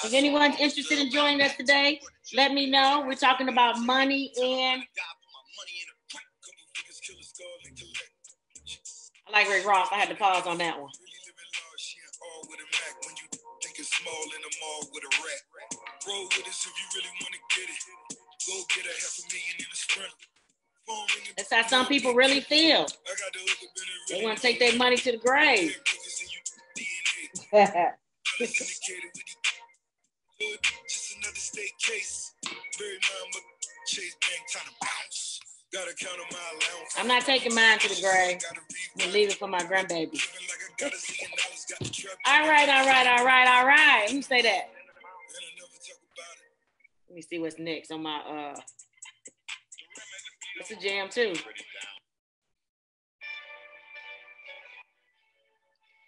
If anyone's interested in joining us today, let me know. We're talking about money and I like Rick Ross. I had to pause on that one. That's how some people really feel. They want to take their money to the grave. I'm not taking mine to the grave. I'm gonna leave it for my grandbaby. All right. Let me say that. Let me see what's next on my it's a jam too.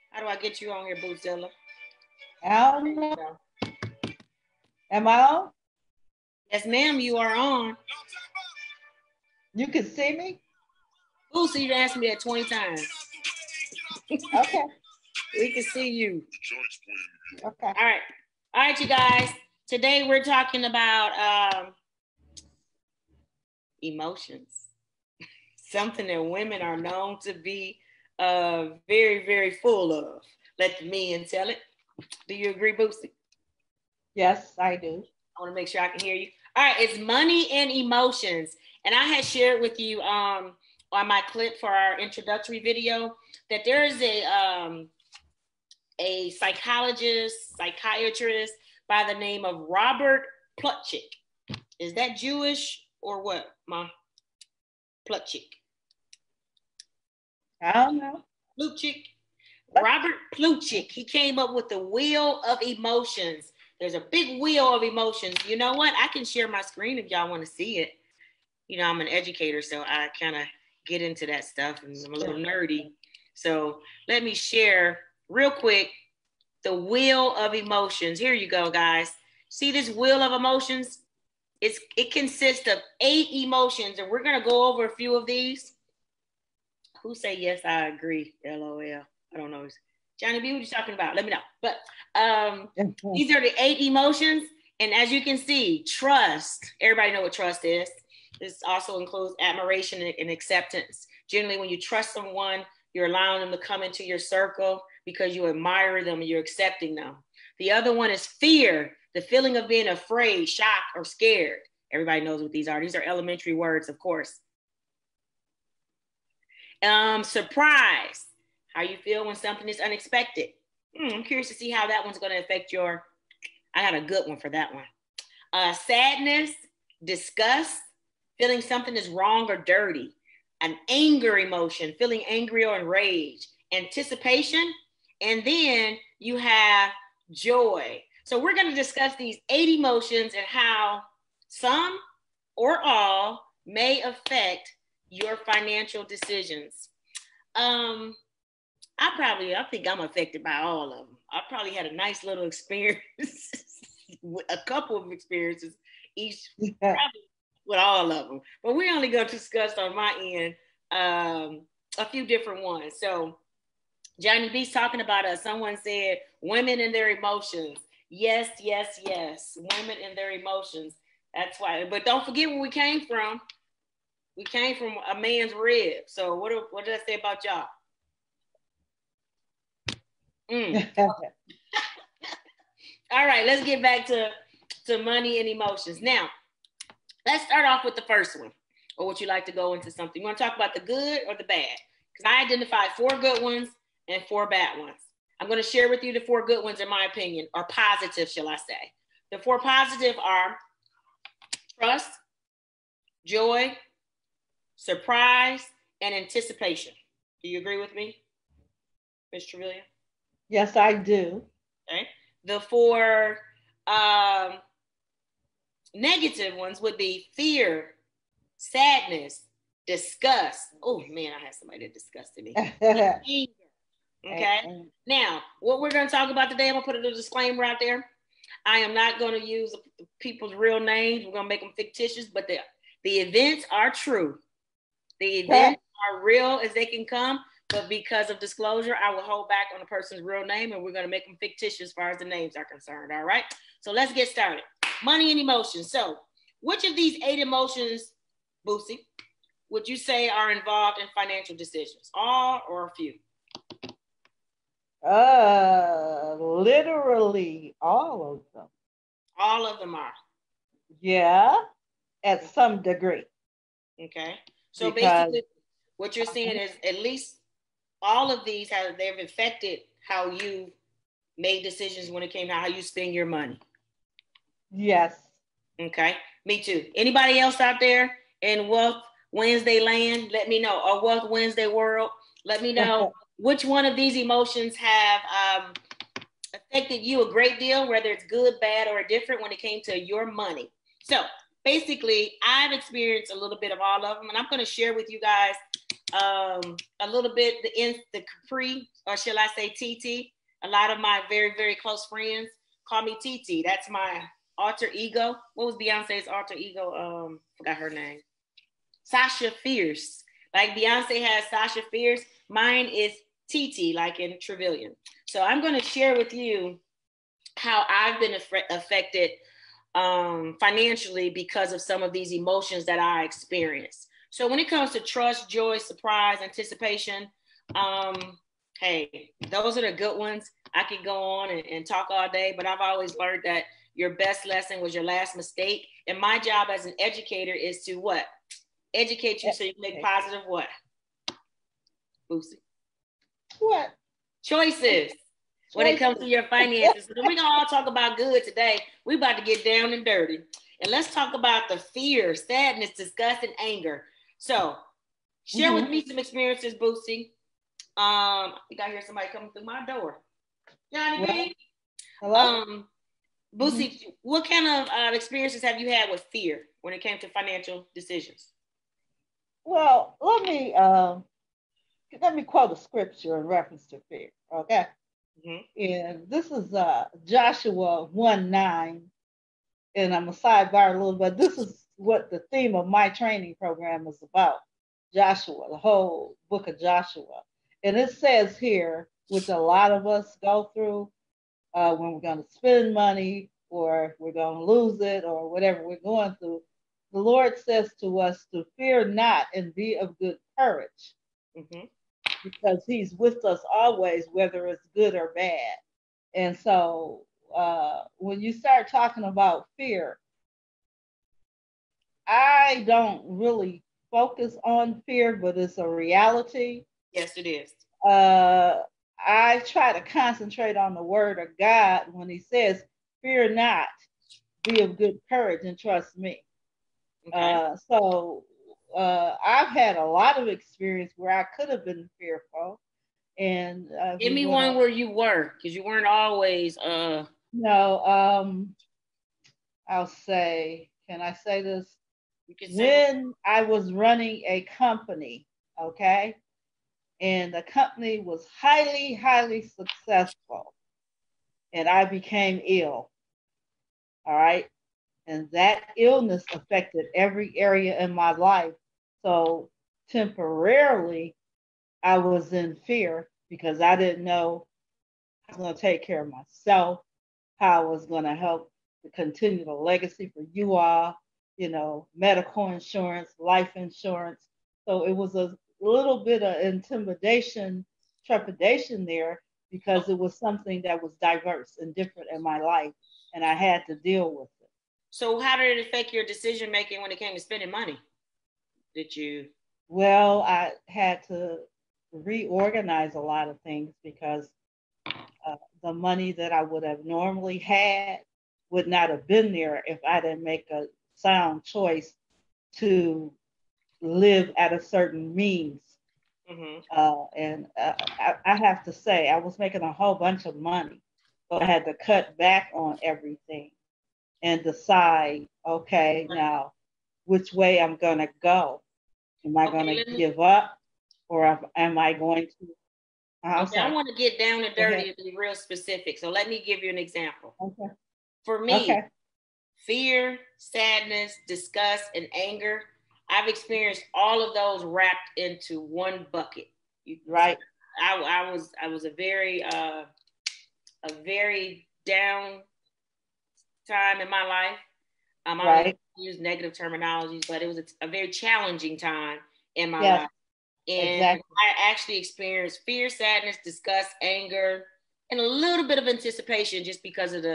How do I get you on here, Bootzilla? I don't know. Am I on? Yes, ma'am, you are on. You can see me? Bootsy, you asked me that 20 times. Okay. We can see you. Okay. All right, you guys. Today we're talking about emotions. Something that women are known to be very, very full of. Let the men tell it. Do you agree, Bootsy? Yes, I do. I want to make sure I can hear you. All right, it's money and emotions. And I had shared with you on my clip for our introductory video that there is a psychiatrist by the name of Robert Plutchik. Is that Jewish or what, Mom? Plutchik. I don't know. Plutchik. Robert Plutchik. He came up with the wheel of emotions. There's a big wheel of emotions. You know what? I can share my screen if y'all want to see it. You know, I'm an educator, so I kind of get into that stuff, and I'm a little nerdy. So let me share real quick the wheel of emotions. Here you go, guys. See this wheel of emotions? It consists of 8 emotions, and we're gonna go over a few of these. Who say yes? I agree. LOL. I don't know. Johnny B, what you talking about? Let me know. But these are the 8 emotions, and as you can see, trust. Everybody know what trust is. This also includes admiration and acceptance. Generally, when you trust someone, you're allowing them to come into your circle because you admire them and you're accepting them. The other one is fear, the feeling of being afraid, shocked, or scared. Everybody knows what these are. These are elementary words, of course. Surprise, how you feel when something is unexpected. I'm curious to see how that one's going to affect your, I got a good one for that one. Sadness, disgust, feeling something is wrong or dirty. An anger emotion, feeling angry or enraged. Anticipation, and then you have joy. So we're going to discuss these 8 emotions and how some or all may affect your financial decisions. I think I'm affected by all of them. I probably had a nice little experience, a couple of experiences each, probably with all of them. But we're only going to discuss on my end a few different ones. So Johnny B's talking about us. Someone said women and their emotions. Yes. Women and their emotions. That's why. But don't forget where we came from. We came from a man's rib. So what did I say about y'all? All right, let's get back to money and emotions. Now, let's start off with the first one. Or would you like to go into something? You want to talk about the good or the bad? Because I identified 4 good ones and 4 bad ones. I'm going to share with you the 4 good ones in my opinion, or positive, shall I say. The 4 positive are trust, joy, surprise, and anticipation. Do you agree with me, Ms. Trevelyan? Yes, I do. Okay. The 4 negative ones would be fear, sadness, disgust. Oh man, I had somebody that disgusted me. Anger. Okay. Now, what we're going to talk about today, I'm going to put a little disclaimer out there. I am not going to use people's real names. We're going to make them fictitious, but the events are true. The events are real as they can come, but because of disclosure, I will hold back on the person's real name, and we're going to make them fictitious as far as the names are concerned. All right. So let's get started. Money and emotions. So which of these 8 emotions, Boosie, would you say are involved in financial decisions? All or a few? Literally all of them. All of them are. Yeah, at some degree. Okay. So basically, what you're saying is at least all of these they've affected how you made decisions when it came to how you spend your money. Yes. Okay. Me too. Anybody else out there in Wealth Wednesday land? Let me know. Or Wealth Wednesday world? Let me know which one of these emotions have affected you a great deal, whether it's good, bad, or different when it came to your money. So basically, I've experienced a little bit of all of them, and I'm going to share with you guys a little bit the Capri, or shall I say TT. A lot of my very, very close friends call me TT. That's my alter ego. What was Beyonce's alter ego? Forgot her name. Sasha Fierce. Like Beyonce has Sasha Fierce. Mine is TT, like in Trevelyan. So I'm going to share with you how I've been affected financially because of some of these emotions that I experience. So when it comes to trust, joy, surprise, anticipation, hey, those are the good ones. I could go on and talk all day, but I've always learned that your best lesson was your last mistake. And my job as an educator is to what? Educate you so you can make positive what? Boosie. What? Choices. When it comes to your finances. So we're going to all talk about good today. We're about to get down and dirty. And let's talk about the fear, sadness, disgust, and anger. So share with me some experiences, Boosie. I think I hear somebody coming through my door. Johnny B. Hello? Boosie, what kind of experiences have you had with fear when it came to financial decisions? Well, let me quote a scripture in reference to fear, okay? And this is Joshua 1:9, and I'm a sidebar a little bit. This is what the theme of my training program is about. Joshua, the whole book of Joshua. And it says here, which a lot of us go through when we're going to spend money or we're going to lose it or whatever we're going through, the Lord says to us to fear not and be of good courage. Because he's with us always, whether it's good or bad. And so when you start talking about fear, I don't really focus on fear, but it's a reality. Yes, it is. I try to concentrate on the word of God when he says, fear not, be of good courage and trust me. Okay. I've had a lot of experience where I could have been fearful. And give me one where you were, because you weren't always. No, I'll say, can I say this? You can say when I was running a company, okay, and the company was highly, highly successful, and I became ill. All right. And that illness affected every area in my life. So temporarily, I was in fear because I didn't know I was going to take care of myself, how I was going to help to continue the legacy for you all, medical insurance, life insurance. So it was a little bit of intimidation, trepidation there because it was something that was diverse and different in my life, and I had to deal with it. So how did it affect your decision making when it came to spending money? Did you? Well, I had to reorganize a lot of things because the money that I would have normally had would not have been there if I didn't make a sound choice to live at a certain means. I have to say, I was making a whole bunch of money, but I had to cut back on everything and decide, okay, now which way I'm going to go. Am I going to give up, or am I going to? Okay, I want to get down and dirty and be real specific. So let me give you an example. Okay. For me, fear, sadness, disgust, and anger, I've experienced all of those wrapped into one bucket. Right. I was a very down time in my life. I don't use negative terminologies, but it was a very challenging time in my life. And I actually experienced fear, sadness, disgust, anger, and a little bit of anticipation just because of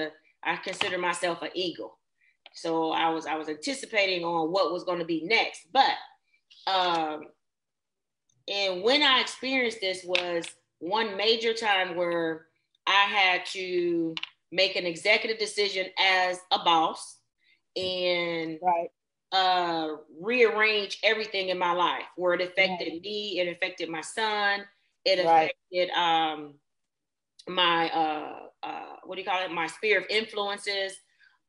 I consider myself an eagle. So I was anticipating on what was going to be next. But and when I experienced this was one major time where I had to make an executive decision as a boss and rearrange everything in my life where it affected me, it affected my son, it affected my my sphere of influences,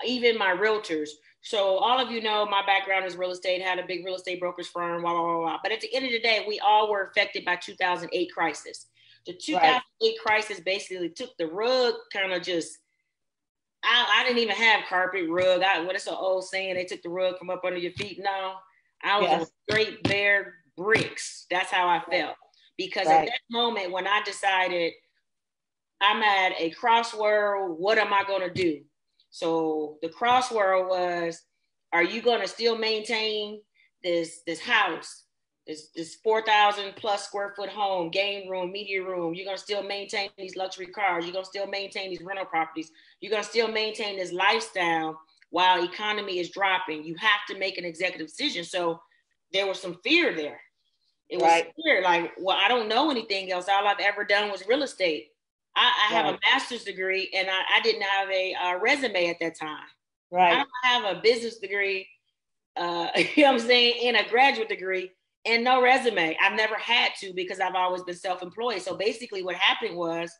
even my realtors. So all of you know my background is real estate, had a big real estate brokerage firm, blah, blah, blah, blah. But at the end of the day, we all were affected by 2008 crisis. The 2008 crisis basically took the rug kind of just, I didn't even have carpet rug. What is an old saying? They took the rug from up under your feet. No, I was on straight bare bricks. That's how I felt. Because at that moment when I decided I'm at a crossword, what am I going to do? So the crossword was, are you going to still maintain this house, this 4,000 plus square foot home, game room, media room? You're going to still maintain these luxury cars. You're going to still maintain these rental properties. You're going to still maintain this lifestyle while economy is dropping. You have to make an executive decision. So there was some fear there. It was fear, like, well, I don't know anything else. All I've ever done was real estate. I have a master's degree and I didn't have a resume at that time. I don't have a business degree, you know what I'm saying, and a graduate degree and no resume. I've never had to because I've always been self-employed. So basically what happened was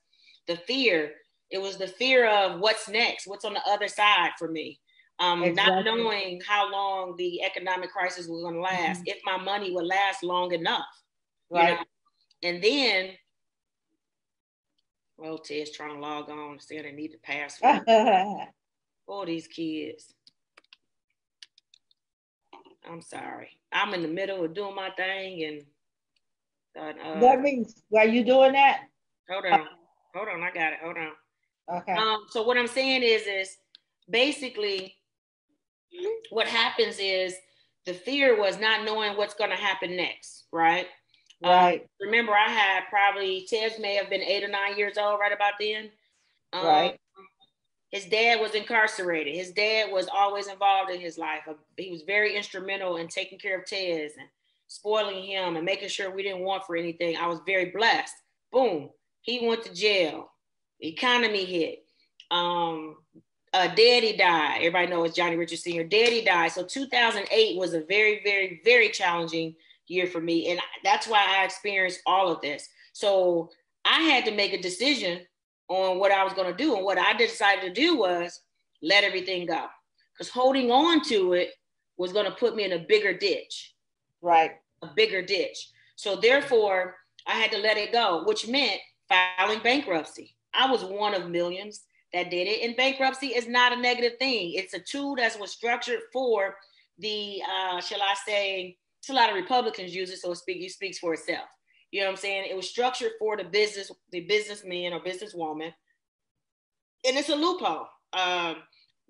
the fear. It was the fear of what's next, what's on the other side for me. Not knowing how long the economic crisis was going to last, if my money would last long enough. You know? And then, well, Ted's trying to log on, saying they need the password. Oh, these kids. I'm sorry. I'm in the middle of doing my thing and that means, while you doing that? Hold on, I got it. Hold on. Okay. So what I'm saying is basically what happens is the fear was not knowing what's going to happen next, right? Remember, I had Tez may have been 8 or 9 years old right about then. His dad was incarcerated. His dad was always involved in his life. He was very instrumental in taking care of Tez and spoiling him and making sure we didn't want for anything. I was very blessed. Boom. He went to jail. The economy hit. Daddy died. Everybody knows Johnny Richards Sr. Daddy died. So 2008 was a very, very, very challenging year for me. And that's why I experienced all of this. So I had to make a decision on what I was going to do. And what I decided to do was let everything go. Because holding on to it was going to put me in a bigger ditch. A bigger ditch. So therefore, I had to let it go, which meant filing bankruptcy. I was one of millions that did it. And bankruptcy is not a negative thing. It's a tool that was structured for the, shall I say, it's a lot of Republicans use it, so it speaks for itself. You know what I'm saying? It was structured for the businessman or businesswoman. And it's a loophole.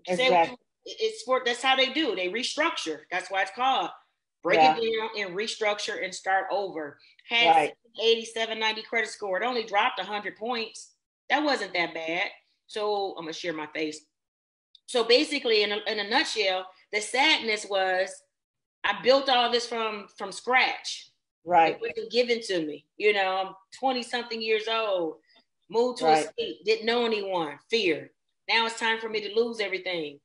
That's how they do. They restructure. That's why it's called. Break it down and restructure and start over. Had 87, 90 credit score. It only dropped 100 points. That wasn't that bad. So I'm going to share my face. So basically, in a nutshell, the sadness was I built all this from scratch. It wasn't given to me. You know, I'm 20-something years old, moved to a state, didn't know anyone, fear. Now it's time for me to lose everything.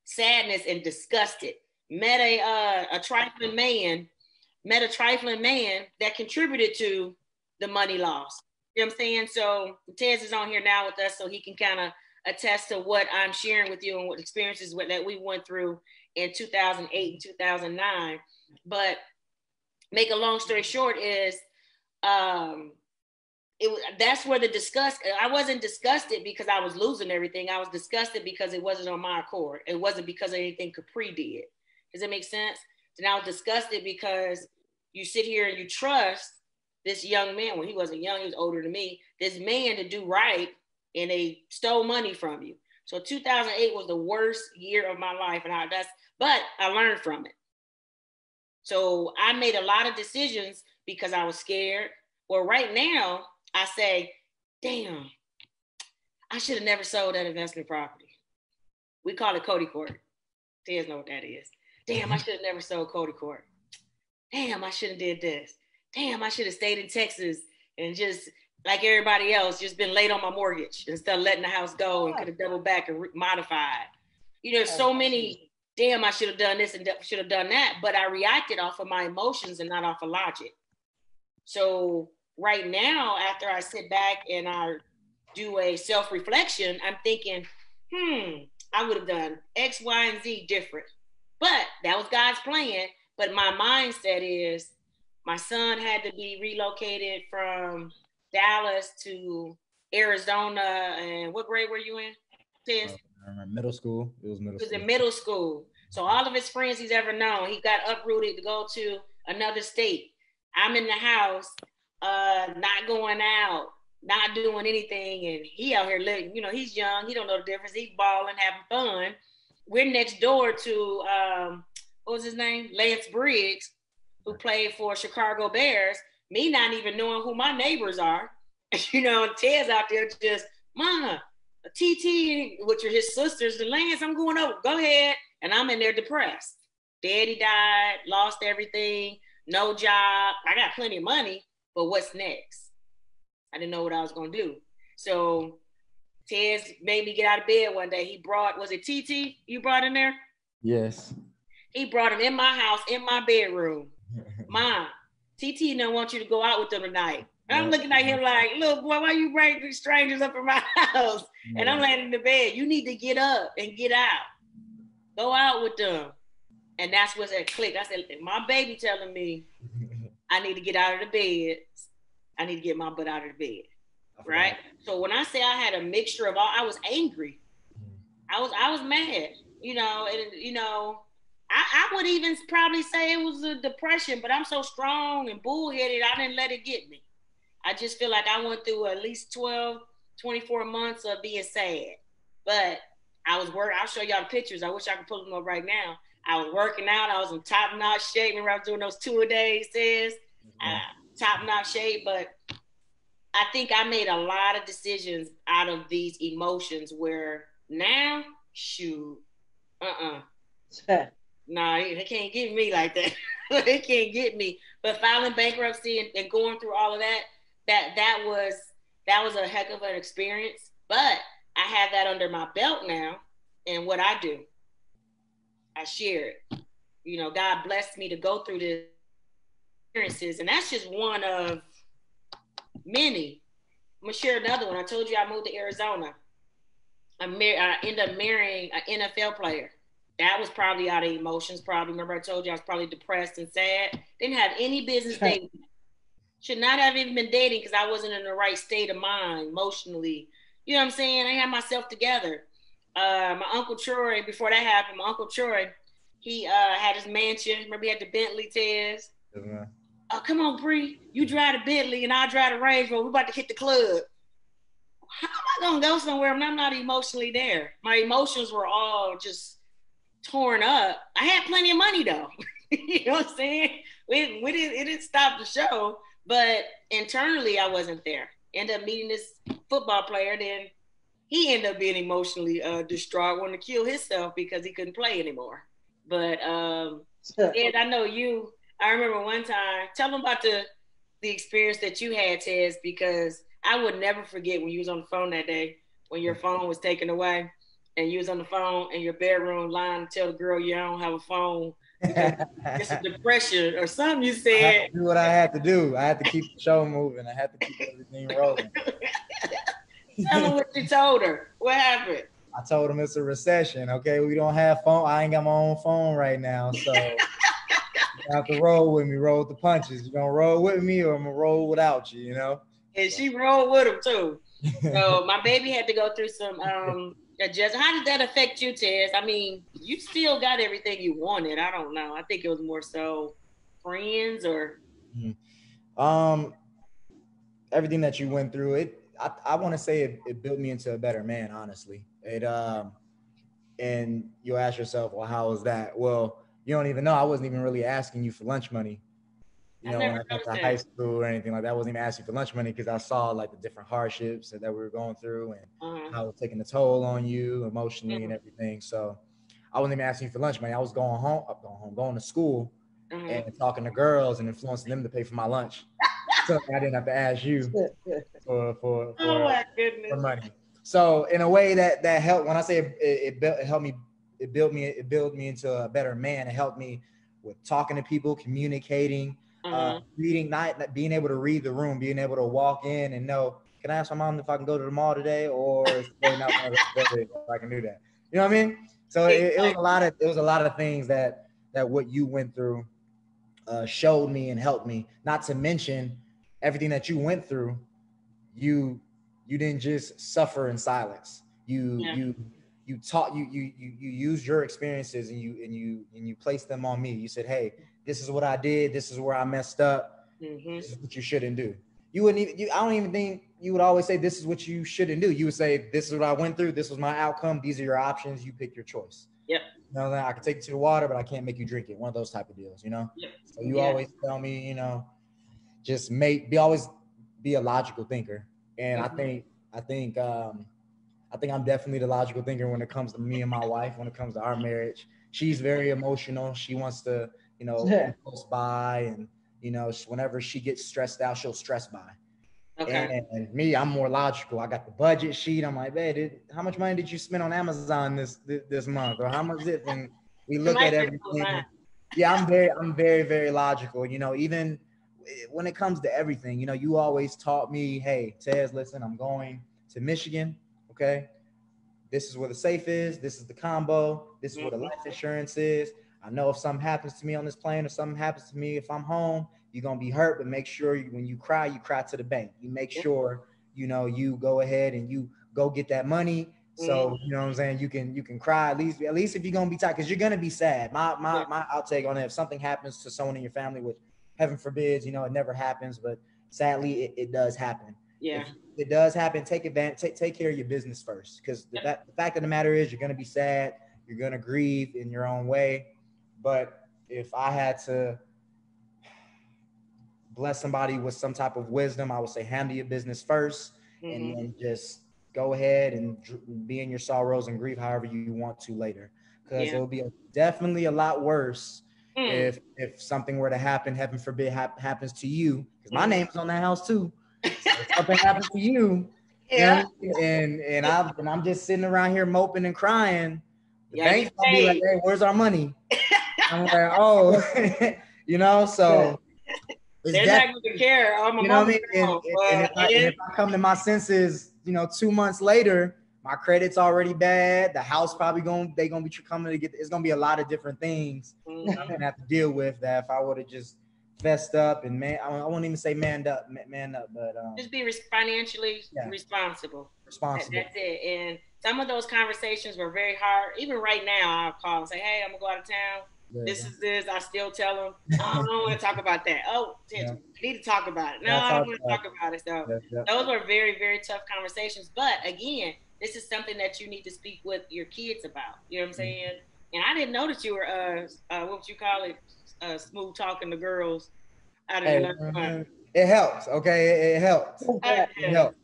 Sadness and disgusted. Met a trifling man that contributed to the money loss. You know what I'm saying? So Tez is on here now with us so he can kind of attest to what I'm sharing with you and what experiences that we went through in 2008 and 2009. But make a long story short is that's where the disgust, I wasn't disgusted because I was losing everything. I was disgusted because it wasn't on my accord. It wasn't because of anything Capri did. Does that make sense? And I was disgusted because you sit here and you trust this young man, when he wasn't young, he was older than me, this man to do right, and they stole money from you. So 2008 was the worst year of my life, and but I learned from it. So I made a lot of decisions because I was scared. Well, right now I say, damn, I should have never sold that investment property. We call it Cody Court. Tez know what that is. Damn, I should have never sold Cody Court. Damn, I should have did this. Damn, I should have stayed in Texas and just like everybody else, just been late on my mortgage instead of letting the house go and could have doubled back and modified. You know, so many, damn, I should have done this and should have done that, but I reacted off of my emotions and not off of logic. So right now, after I sit back and I do a self-reflection, I'm thinking, I would have done X, Y, and Z different. But that was God's plan. But my mindset is my son had to be relocated from Dallas to Arizona. And what grade were you in, Tez? Middle school. It was middle school. He was in middle school. So all of his friends he's ever known, he got uprooted to go to another state. I'm in the house, not going out, not doing anything. And he out here living, you know, he's young. He don't know the difference. He's balling, having fun. We're next door to, what was his name? Lance Briggs, who played for Chicago Bears. Me not even knowing who my neighbors are. You know, Ted's out there just, Mama, TT, which are his sisters, the Lance, I'm going over. Go ahead. And I'm in there depressed. Daddy died, lost everything, no job. I got plenty of money, but what's next? I didn't know what I was going to do. So Tez made me get out of bed one day. He brought, was it TT you brought in there? Yes. He brought him in my house, in my bedroom. Mom, TT don't want you to go out with them tonight. And I'm looking at him like, little boy, why you bring these strangers up in my house? And I'm laying in the bed. You need to get up and get out. Go out with them. And that's what's that click. I said, my baby telling me I need to get out of the bed. I need to get my butt out of the bed. Right? So when I say I had a mixture of all, I was angry. I was mad, you know, and you know, I would even probably say it was a depression, but I'm so strong and bullheaded, I didn't let it get me. I just feel like I went through at least 12, 24 months of being sad. But I was working. I'll show y'all the pictures. I wish I could pull them up right now. I was working out. I was in top-notch shape. Remember I was doing those 2-a-days, top-notch shape. But I think I made a lot of decisions out of these emotions where now, shoot, Nah, they can't get me like that. They can't get me. But filing bankruptcy and going through all of that, that was a heck of an experience. But I have that under my belt now. And what I do, I share it. You know, God blessed me to go through this experiences. And that's just one of many. I'm going to share another one. I told you I moved to Arizona. I ended up marrying an NFL player. That was probably out of emotions. Probably, remember I told you I was probably depressed and sad. Didn't have any business dating. Should not have even been dating because I wasn't in the right state of mind emotionally. You know what I'm saying? I had myself together. My Uncle Troy, before that happened, my Uncle Troy, he had his mansion. Remember he had the Bentley, Tez? Yeah. Oh, come on, Bree. You drive the Bentley and I'll drive the Range Rover. We're about to hit the club. How am I going to go somewhere when I'm not emotionally there? My emotions were all just torn up. I had plenty of money though. You know what I'm saying? It didn't stop the show, but internally I wasn't there. Ended up meeting this football player, then he ended up being emotionally distraught, wanting to kill himself because he couldn't play anymore. But Ed, I know you. I remember one time. Tell them about the experience that you had, Tez, because I would never forget when you was on the phone that day when your phone was taken away. And you was on the phone in your bedroom lying to tell the girl you don't have a phone. It's a depression or something you said. I had to do what I had to do. I had to keep the show moving. I had to keep everything rolling. Tell her what you told her. What happened? I told him it's a recession. Okay, we don't have phone. I ain't got my own phone right now. So you have to roll with me, roll with the punches. You gonna roll with me or I'm gonna roll without you, you know? And she rolled with him too. So my baby had to go through some adjust. How did that affect you, Tez? I mean, you still got everything you wanted. I don't know. I think it was more so friends or. everything that you went through, I want to say it built me into a better man, honestly. And you'll ask yourself, well, how was that? Well, you don't even know. I wasn't even really asking you for lunch money. When I got to high school or anything like that, I wasn't even asking for lunch money because I saw like the different hardships that we were going through and how it was taking a toll on you emotionally and everything. So I wasn't even asking you for lunch money. I was going to school and talking to girls and influencing them to pay for my lunch. So I didn't have to ask you for money. So in a way that helped. When I say it built me into a better man. It helped me with talking to people, communicating, reading, not being able to read the room, being able to walk in and know, can I ask my mom if I can go to the mall today, or is they not one of those days if I can do that? You know what I mean? So it was a lot of things that what you went through showed me and helped me. Not to mention everything that you went through. You didn't just suffer in silence. You taught you used your experiences and you placed them on me. You said, hey, this is what I did. This is where I messed up. This is what you shouldn't do. You wouldn't even. I don't even think you would always say this is what you shouldn't do. You would say, this is what I went through. This was my outcome. These are your options. You pick your choice. Yep. You know, I can take you to the water, but I can't make you drink it. One of those type of deals. Yep. So you always tell me, just always be a logical thinker. And I think I'm definitely the logical thinker when it comes to me and my wife, when it comes to our marriage. She's very emotional. She wants to, impulse buy, and, whenever she gets stressed out, she'll stress buy. Okay. And me, I'm more logical. I got the budget sheet. I'm like, babe, how much money did you spend on Amazon this month? Or how much is it? And we look at everything. Yeah, I'm very, very logical. Even when it comes to everything, you always taught me, hey, Tez, listen, I'm going to Michigan. Okay. This is where the safe is. This is the combo. This is where the life insurance is. I know if something happens to me on this plane or something happens to me, if I'm home, you're going to be hurt, but make sure when you cry to the bank. You make sure, you go ahead and you go get that money. So, you know what I'm saying? You can cry at least if you're going to be tired, because you're going to be sad. My outtake on it, if something happens to someone in your family, which heaven forbids, it never happens, but sadly it does happen. Yeah. If it does happen, take advantage, take care of your business first. Because the fact of the matter is, you're going to be sad. You're going to grieve in your own way. But if I had to bless somebody with some type of wisdom, I would say handle your business first, and then just go ahead and be in your sorrows and grieve however you want to later. Because it'll be definitely a lot worse if something were to happen, heaven forbid, happens to you. Because my name's on that house too. So if something happens to you, and I'm just sitting around here moping and crying, the bank's gonna be like, hey, where's our money? I'm like, oh, so they're not going to care. I'm you know what I mean? And if I come to my senses, 2 months later, my credit's already bad. The house probably they gonna be coming to get. It's gonna be a lot of different things I'm gonna have to deal with. That if I would have just fessed up and I won't even say man up, but just be financially responsible. That's it. And some of those conversations were very hard. Even right now, I'll call and say, "Hey, I'm gonna go out of town. This is this." I still tell them, "I don't want to talk about that." Oh, we need to talk about it. No, I don't want to talk about it. So those were very, very tough conversations. But again, this is something that you need to speak with your kids about. You know what I'm saying? And I didn't know that you were what would you call it? Smooth talking to girls. It helps. Okay, it helps. It helps.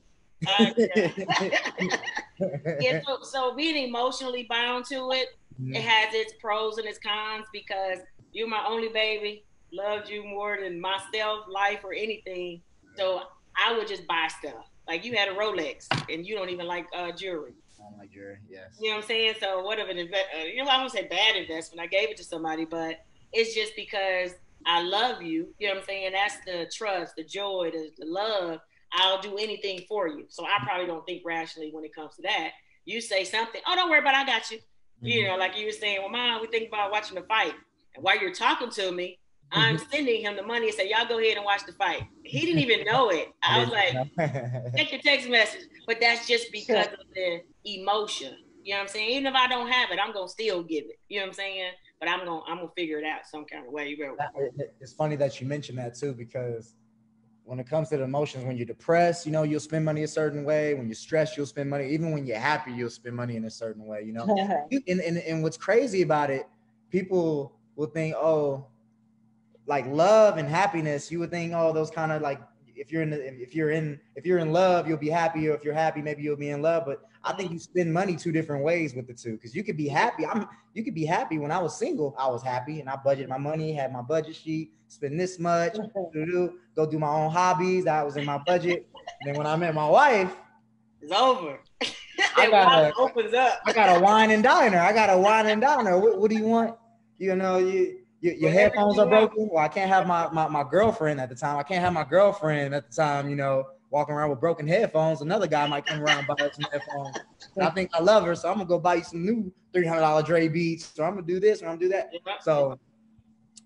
So being emotionally bound to it, it has its pros and its cons, because you're my only baby, loved you more than myself, life, or anything. So I would just buy stuff. Like you had a Rolex and you don't even like jewelry. I don't like jewelry, yes. You know what I'm saying? So what of an investment? I won't say bad investment. I gave it to somebody, but it's just because I love you. You know what I'm saying? That's the trust, the joy, the love. I'll do anything for you. So I probably don't think rationally when it comes to that. You say something, oh, don't worry about it, I got you. Like you were saying, well, Mom, we think about watching the fight. And while you're talking to me, I'm sending him the money and say, y'all go ahead and watch the fight. He didn't even know it. I was like, check your text message. But that's just because of the emotion. You know what I'm saying? Even if I don't have it, I'm going to still give it. You know what I'm saying? But I'm gonna figure it out some kind of way. It's funny that you mentioned that too, because when it comes to the emotions, when you're depressed, you know, you'll spend money a certain way. When you're stressed, you'll spend money. Even when you're happy, you'll spend money in a certain way, you know. And what's crazy about it, people will think, oh, like love and happiness, you would think, oh, those kind of like, if you're in love, you'll be happy, or if you're happy, maybe you'll be in love. But I think you spend money two different ways with the two, because you could be happy. You could be happy. When I was single, I was happy, and I budgeted my money, had my budget sheet, spend this much, go do my own hobbies. That was in my budget. And then when I met my wife, it's over. Opens up. I got a wine and diner. What do you want? You know, your headphones are broken. Well, I can't have my girlfriend at the time. You know, walking around with broken headphones. Another guy might come around and buy some headphones. And I think I love her, so I'm gonna go buy you some new $300 Dre Beats. So I'm gonna do this, or I'm gonna do that. So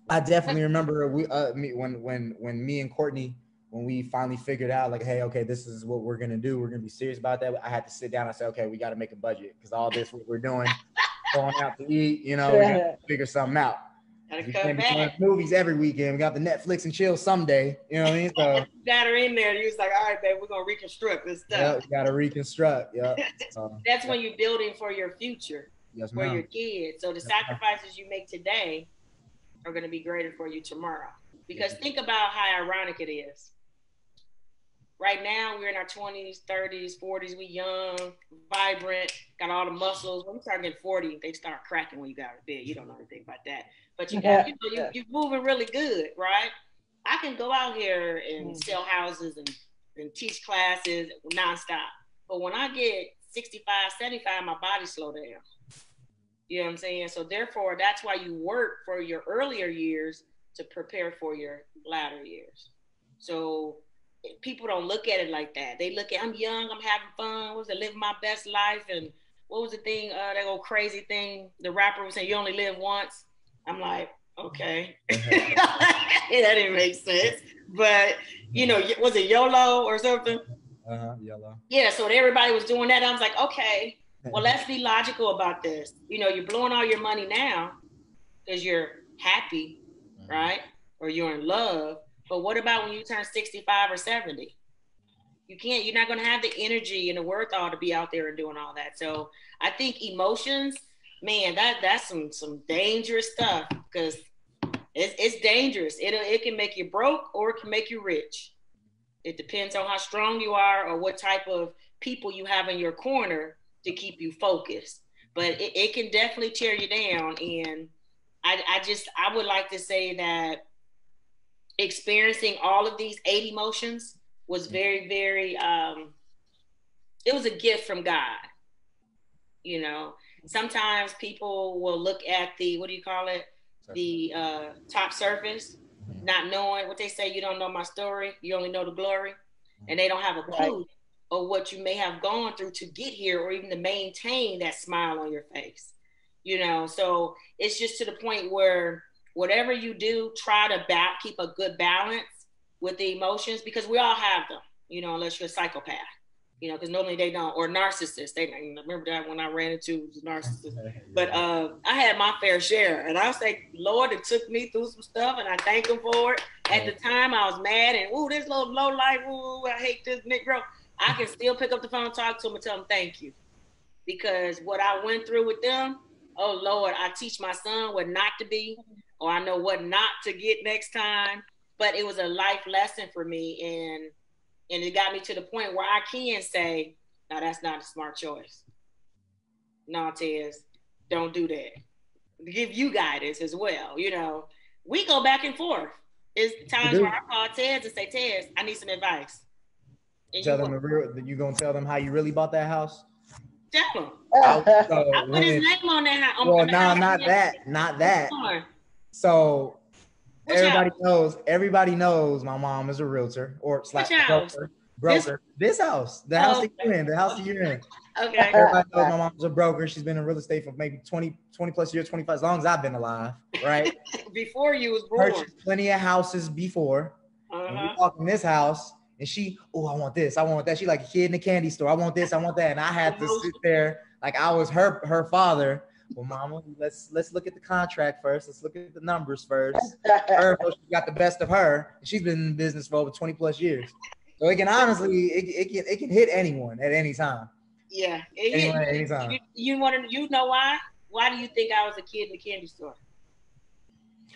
I definitely remember when me and Courtney, when we finally figured out, like, hey, okay, this is what we're gonna do. We're gonna be serious about that. I had to sit down and say, okay, we got to make a budget, because all this what we're doing, going out to eat, you know, we got to figure something out. We can't be going to movies every weekend. We got the Netflix and chill someday. You know what I mean? So you got her in there. You was like, all right, babe, we're gonna reconstruct this stuff. Yeah, you got to reconstruct. Yeah. That's when you're building for your future, for your kids. So the sacrifices you make today are going to be greater for you tomorrow. Because think about how ironic it is. Right now, we're in our 20s, 30s, 40s. We young, vibrant, got all the muscles. When you start getting 40, they start cracking when you got out of bed. You don't know anything about that. But you got, you're moving really good, right? I can go out here and sell houses and teach classes nonstop. But when I get 65, 75, my body slow down. You know what I'm saying? So therefore, that's why you work for your earlier years to prepare for your latter years. So people don't look at it like that. They look at, I'm young, I'm having fun, living my best life. And what was the thing, that old crazy thing, the rapper was saying, you only live once. I'm like, okay. That didn't make sense. But, you know, was it YOLO or something? YOLO. Yeah, so everybody was doing that. I was like, okay, well, let's be logical about this. You know, you're blowing all your money now because you're happy, right? Or you're in love. But what about when you turn 65 or 70? You're not going to have the energy and the wherewithal to be out there and doing all that. So I think emotions, man, that's some dangerous stuff, because it's dangerous. It can make you broke or it can make you rich. It depends on how strong you are or what type of people you have in your corner to keep you focused. But it can definitely tear you down. And I would like to say that experiencing all of these 8 emotions was very, very, it was a gift from God. You know, sometimes people will look at the, what do you call it? The top surface, not knowing what they say, you don't know my story, you only know the glory. And they don't have a clue of what you may have gone through to get here, or even to maintain that smile on your face. You know, so it's just to the point where whatever you do, try to keep a good balance with the emotions, because we all have them, you know, unless you're a psychopath, you know, because normally they don't, or narcissists. They remember that when I ran into was a narcissist. But I had my fair share, and I'll say, Lord, it took me through some stuff, and I thank him for it. At the time, I was mad, and this little low life, I hate this Negro. I can still pick up the phone, talk to him, and tell him thank you, because what I went through with them, oh Lord, I teach my son what not to be, or I know what not to get next time. But it was a life lesson for me, and it got me to the point where I can say, no, that's not a smart choice. No, Tez, don't do that. Give you guidance as well. You know, we go back and forth. It's times where I call Tez and say, Tez, I need some advice. And tell them you gonna tell them how you really bought that house? Tell them. I put his name on that house. Well, no, not that. So everybody knows my mom is a realtor or broker. This house, the house that you're in, Okay. Everybody knows my mom's a broker. She's been in real estate for maybe 20 plus years, 25, as long as I've been alive, right? Before you was born. Purchased plenty of houses before. And we walk in this house and she, I want this, I want that. She like a kid in a candy store. I want this, I want that. And I had to sit there like I was her father, Well, mama, let's look at the contract first. Let's look at the numbers first. Her, she got the best of her. She's been in business for over 20 plus years. So it can honestly, it can hit anyone at any time. Yeah. Anyone at any time. You know why? Why do you think I was a kid in the candy store?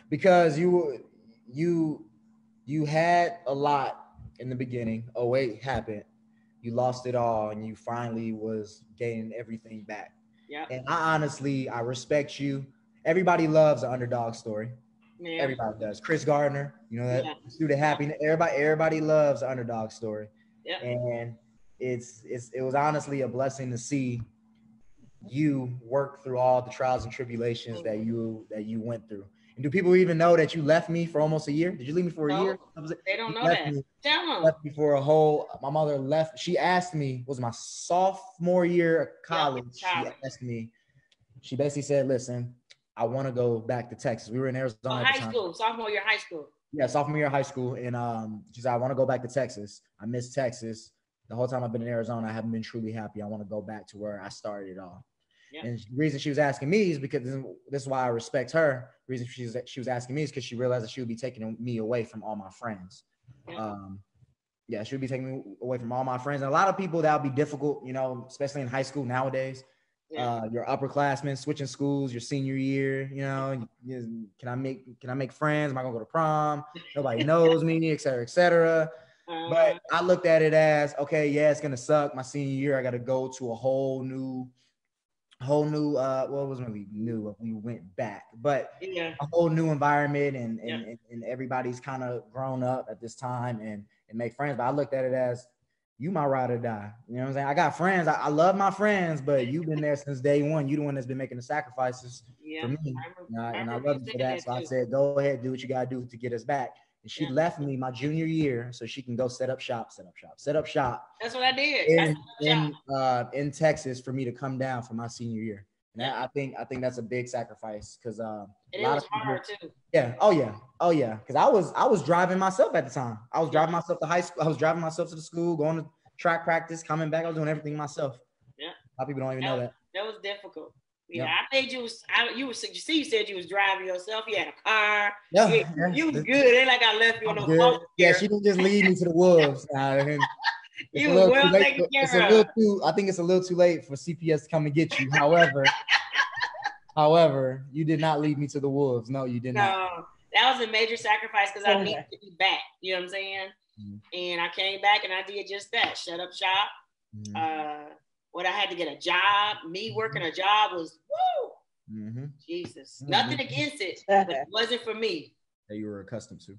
Because you had a lot in the beginning. Oh, wait, happened. You lost it all and you finally was gaining everything back. Yeah. And I respect you. Everybody loves an underdog story. Yeah. Everybody does. Chris Gardner, you know that student happiness. Everybody loves an underdog story. Yeah. And it was honestly a blessing to see you work through all the trials and tribulations that you went through. And do people even know that you left me for almost a year? Did you leave me for a year? They don't know that. Tell them. Left me for a whole. My mother left. She asked me, was my sophomore year of college. She asked me. She basically said, "Listen, I want to go back to Texas." We were in Arizona. High school, sophomore year of high school. Yeah, sophomore year of high school, and she said, "I want to go back to Texas. I miss Texas. The whole time I've been in Arizona, I haven't been truly happy. I want to go back to where I started it all." Yeah. And the reason she was asking me is because this is why I respect her. The reason she was asking me is because she realized that she would be taking me away from all my friends. Yeah. She would be taking me away from all my friends. And a lot of people, that would be difficult, you know, especially in high school nowadays. Yeah. Your upperclassmen switching schools your senior year, you know, can I make friends? Am I gonna go to prom? Nobody knows me, et cetera, et cetera. But I looked at it as, okay, yeah, it's gonna suck. My senior year, I got to go to a whole new well, it wasn't really new. We went back, but a whole new environment and everybody's kind of grown up at this time and make friends. But I looked at it as, you my ride or die. You know what I'm saying? I got friends. I love my friends, but you've been there since day one. You the one that's been making the sacrifices for me. And I love you for that. So I said, go ahead, do what you got to do to get us back. And she left me my junior year so she can go set up shop. That's what I did. In Texas for me to come down for my senior year. And I think that's a big sacrifice because a lot of people, hard too. Yeah. Oh yeah. Because I was driving myself at the time. I was driving myself to high school. I was driving myself to the school, going to track practice, coming back. I was doing everything myself. Yeah. A lot of people don't even know that. That was difficult. Yeah, I made you. You said you was driving yourself. You had a car. You was good. It ain't like I left you on the phone. Yeah, she didn't just lead me to the wolves. You was well taken care of. I think it's a little too late for CPS to come and get you. However, you did not lead me to the wolves. No, you did not. No, that was a major sacrifice because I needed to be back. You know what I'm saying? Mm-hmm. And I came back and I did just that. Shut up shop. Mm-hmm. When I had to get a job, me working a job was woo. Mm-hmm. Jesus, nothing against it, but it wasn't for me. That you were accustomed to.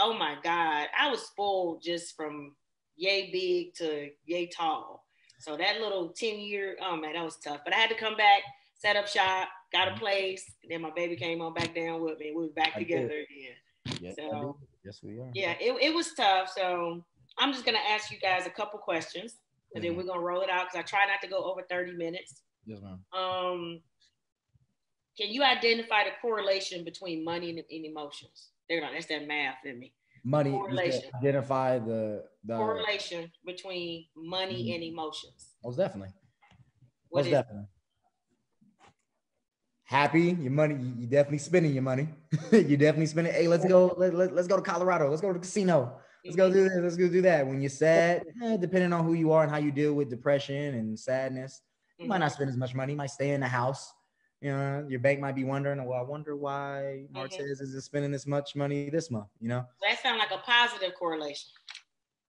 Oh my God, I was spoiled just from yay big to yay tall. So that little 10-year, oh man, that was tough. But I had to come back, set up shop, got a place. Then my baby came on back down with me. We were back together again. Yes, so yes, we are. Yeah, it was tough. So I'm just gonna ask you guys a couple questions. And then we're gonna roll it out because I try not to go over 30 minutes. Yes, ma'am. Can you identify the correlation between money and emotions? That's that math in me. Money. Identify the correlation between money and emotions. Most definitely. Most definitely. Happy, your money. You definitely spending your money. You definitely spending. Hey, let's go. Let's go to Colorado. Let's go to the casino. Let's go do this. Let's go do that. When you're sad, depending on who you are and how you deal with depression and sadness, you might not spend as much money. You might stay in the house. You know, your bank might be wondering, well, I wonder why Martez is spending this much money this month, you know? That sounds like a positive correlation.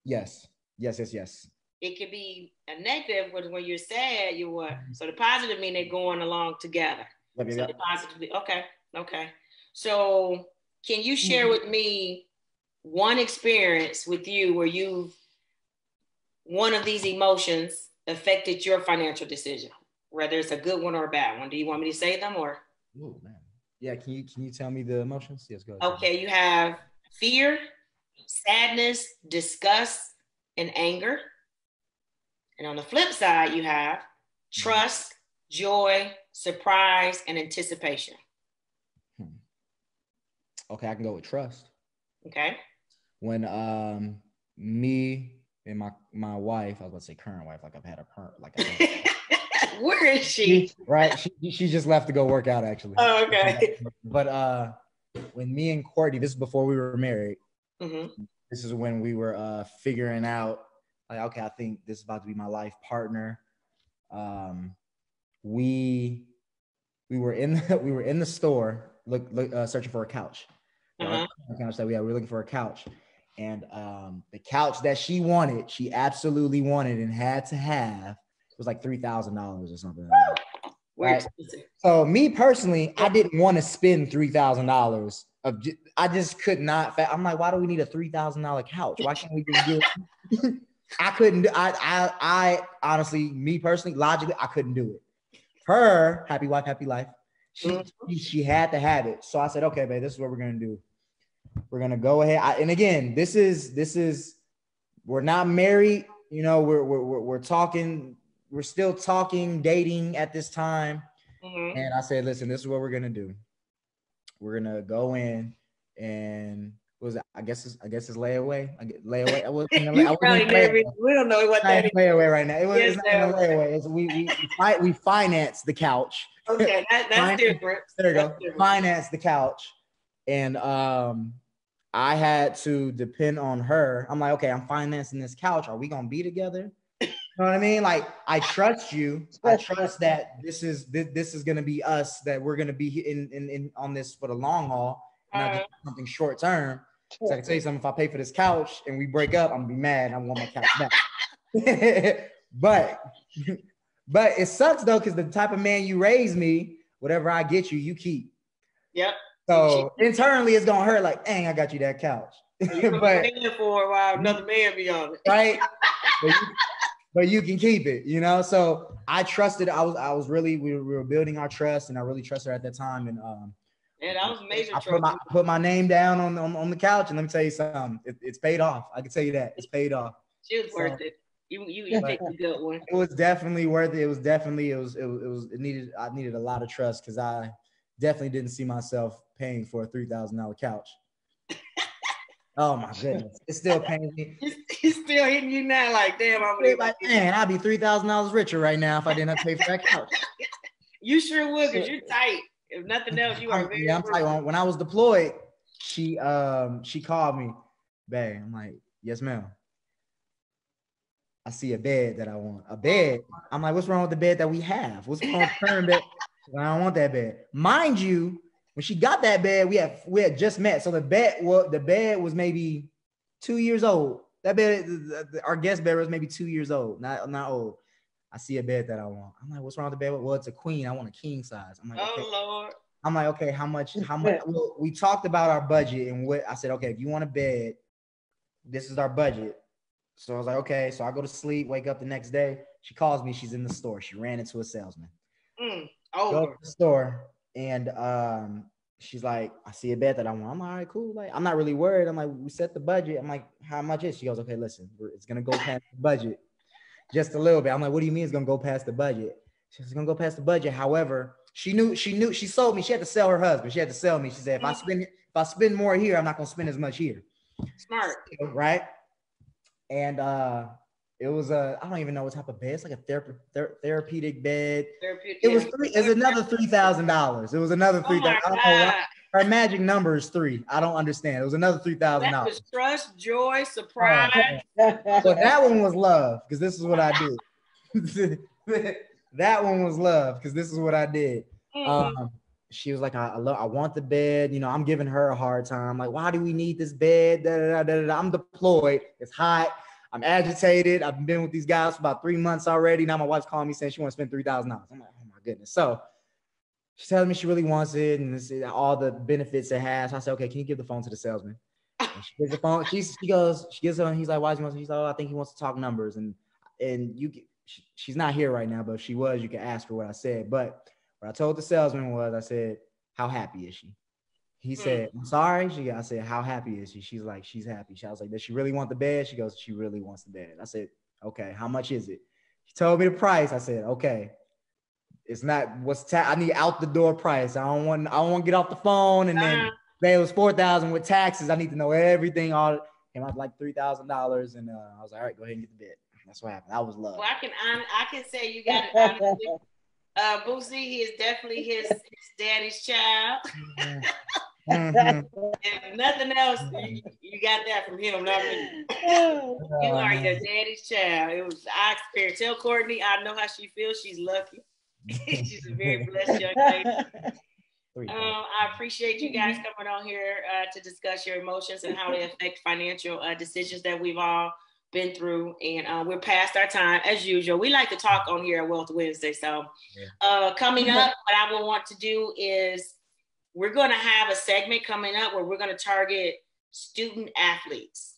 Yes. It could be a negative when you're sad, you what? So the positive mean they're going along together. So the positive, okay. So can you share with me one experience with you where one of these emotions affected your financial decision, whether it's a good one or a bad one? Do you want me to say them or? Oh man. Yeah. Can you tell me the emotions? Yes, go ahead. Okay. You have fear, sadness, disgust, and anger. And on the flip side, you have trust, joy, surprise, and anticipation. Okay. I can go with trust. Okay. When me and my wife, I was about to say current wife, like I've had a Where is she? Right. She just left to go work out, actually. Oh, okay. But when me and Courtney, this is before we were married. Mm-hmm. This is when we were figuring out, like, okay, I think this is about to be my life partner. We were in the store searching for a couch. Couch that we had. We were looking for a couch, and the couch that she wanted, she absolutely wanted and had to have, was like $3,000 or something like that. Right? So me personally, I didn't want to spend $3,000 I just could not. I'm like, why do we need a $3,000 couch? Why can't we just do it? I couldn't. I honestly, me personally, logically, I couldn't do it. Her happy wife, happy life. She had to have it. So I said, okay, babe, this is what we're gonna do. We're gonna go ahead. And again, this is we're not married. You know, we're talking. We're still talking, dating at this time. And I said, listen, this is what we're gonna do. We're gonna go in and I guess it's layaway. Layaway. We don't know what that is. Layaway right now. It's not a layaway. It's we finance the couch. Okay, that's different. There you go. Finance the couch, and I had to depend on her. I'm like, okay, I'm financing this couch. Are we gonna be together? You know what I mean? Like, I trust you. I trust that this is gonna be us. That we're gonna be in on this for the long haul, not just something short term. So I can tell you something. If I pay for this couch and we break up, I'm gonna be mad. I want my couch back. but it sucks though, because the type of man you raise me, whatever I get you, you keep. Yep. So internally, it's gonna hurt. Like, dang, I got you that couch. But for a while, another man be on it, right? But you can keep it, you know. So I trusted. We were building our trust, and I really trusted her at that time. And yeah, that was major. I put my name down on the couch, and let me tell you something. It's paid off. I can tell you that it's paid off. She was worth it. You picked a good one. It was definitely worth it. I needed a lot of trust, because I definitely didn't see myself paying for a $3,000 couch. Oh my goodness, it still pains me. He's still hitting you now, like, damn, man, I'd be $3,000 richer right now if I didn't have to pay for that couch. You sure would, because you're tight. If nothing else, you are very. Yeah, I'm tight. When I was deployed, she called me, babe. I'm like, yes, ma'am. I see a bed that I want. A bed. I'm like, what's wrong with the bed that we have? What's wrong with the current bed? I don't want that bed. Mind you, when she got that bed, we had just met. So the bed was maybe 2 years old. That bed, our guest bed was maybe 2 years old, not old. I see a bed that I want. I'm like, what's wrong with the bed? Well, it's a queen. I want a king size. I'm like, okay. Oh Lord. I'm like, okay, how much? Well, we talked about our budget, and what I said, okay, if you want a bed, this is our budget. So I was like, okay. So I go to sleep, wake up the next day. She calls me. She's in the store. She ran into a salesman. Go to the store, and she's like, I see a bed that I want. I'm like, all right, cool. Like, I'm not really worried. I'm like, we set the budget. I'm like, how much is? She goes, okay, listen, it's gonna go past the budget just a little bit. I'm like, what do you mean it's gonna go past the budget? She's gonna go past the budget. However, she sold me. She had to sell her husband. She had to sell me. She said, if I spend more here, I'm not gonna spend as much here. Smart, right? And it was I don't even know what type of bed. It's like a therapeutic bed. It was another $3,000. It was another $3,000. I don't know why. Her magic number is 3. I don't understand. It was another $3,000. That was trust, joy, surprise. So that one was love, because this is what I did. That one was love, because this is what I did. She was like, I want the bed. You know, I'm giving her a hard time. Like, why do we need this bed? I'm deployed. It's hot. I'm agitated. I've been with these guys for about 3 months already. Now my wife's calling me saying she wants to spend $3,000. I'm like, oh my goodness. So she tells me she really wants it and all the benefits it has. So I said, okay, can you give the phone to the salesman? And she gives the phone. She gives her, and he's like, why does he want? He's like, oh, I think he wants to talk numbers. And she's not here right now, but if she was, you can ask her what I said. But what I told the salesman was, I said, how happy is she? He said, I'm sorry. I said, how happy is she? She's like, she's happy. I was like, does she really want the bed? She goes, she really wants the bed. I said, okay, how much is it? She told me the price. I said, okay, it's not I need out the door price. I don't want to get off the phone and then it was $4,000 with taxes. I need to know everything. All came out like $3,000, and I was like, all right, go ahead and get the bed. That's what happened. I was loved. Well, I can say you got it honestly. Boosie, he is definitely his daddy's child. And nothing else, you got that from him, not me. You are your daddy's child. I experienced. Tell Courtney, I know how she feels. She's lucky. She's a very blessed young lady. I appreciate you guys coming on here to discuss your emotions and how they affect financial decisions that we've all been through. And we're past our time as usual. We like to talk on here at Wealth Wednesday. So coming up, what I will want to do is we're going to have a segment coming up where we're going to target student athletes.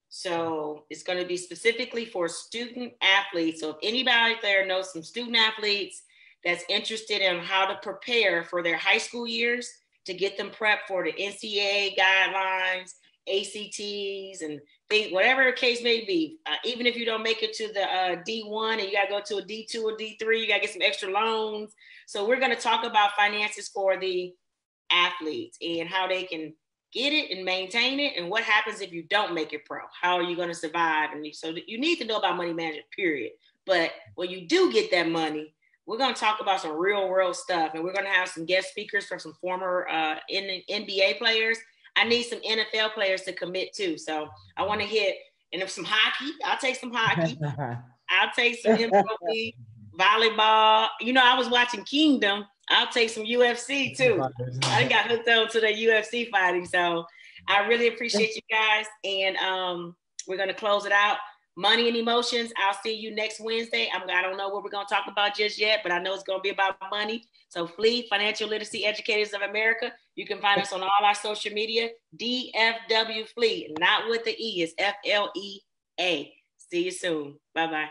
So it's going to be specifically for student athletes. So if anybody out there knows some student athletes that's interested in how to prepare for their high school years to get them prepped for the NCAA guidelines, ACTs, and things, whatever the case may be. Even if you don't make it to the D1 and you got to go to a D2 or D3, you got to get some extra loans. So we're going to talk about finances for the athletes and how they can get it and maintain it, and what happens if you don't make it pro. How are you going to survive? And so you need to know about money management, period. But when you do get that money, we're going to talk about some real world stuff, and we're going to have some guest speakers from some former NBA players. I need some NFL players to commit too. So I want to hit, and if some hockey, I'll take some hockey. I'll take some MLB, volleyball. You know, I was watching Kingdom. I'll take some UFC too. I got hooked on to the UFC fighting. So I really appreciate you guys. And we're going to close it out. Money and emotions. I'll see you next Wednesday. I don't know what we're going to talk about just yet, but I know it's going to be about money. So FLEA, Financial Literacy Educators of America. You can find us on all our social media. DFW FLEA, not with the E, it's FLEA. See you soon. Bye-bye.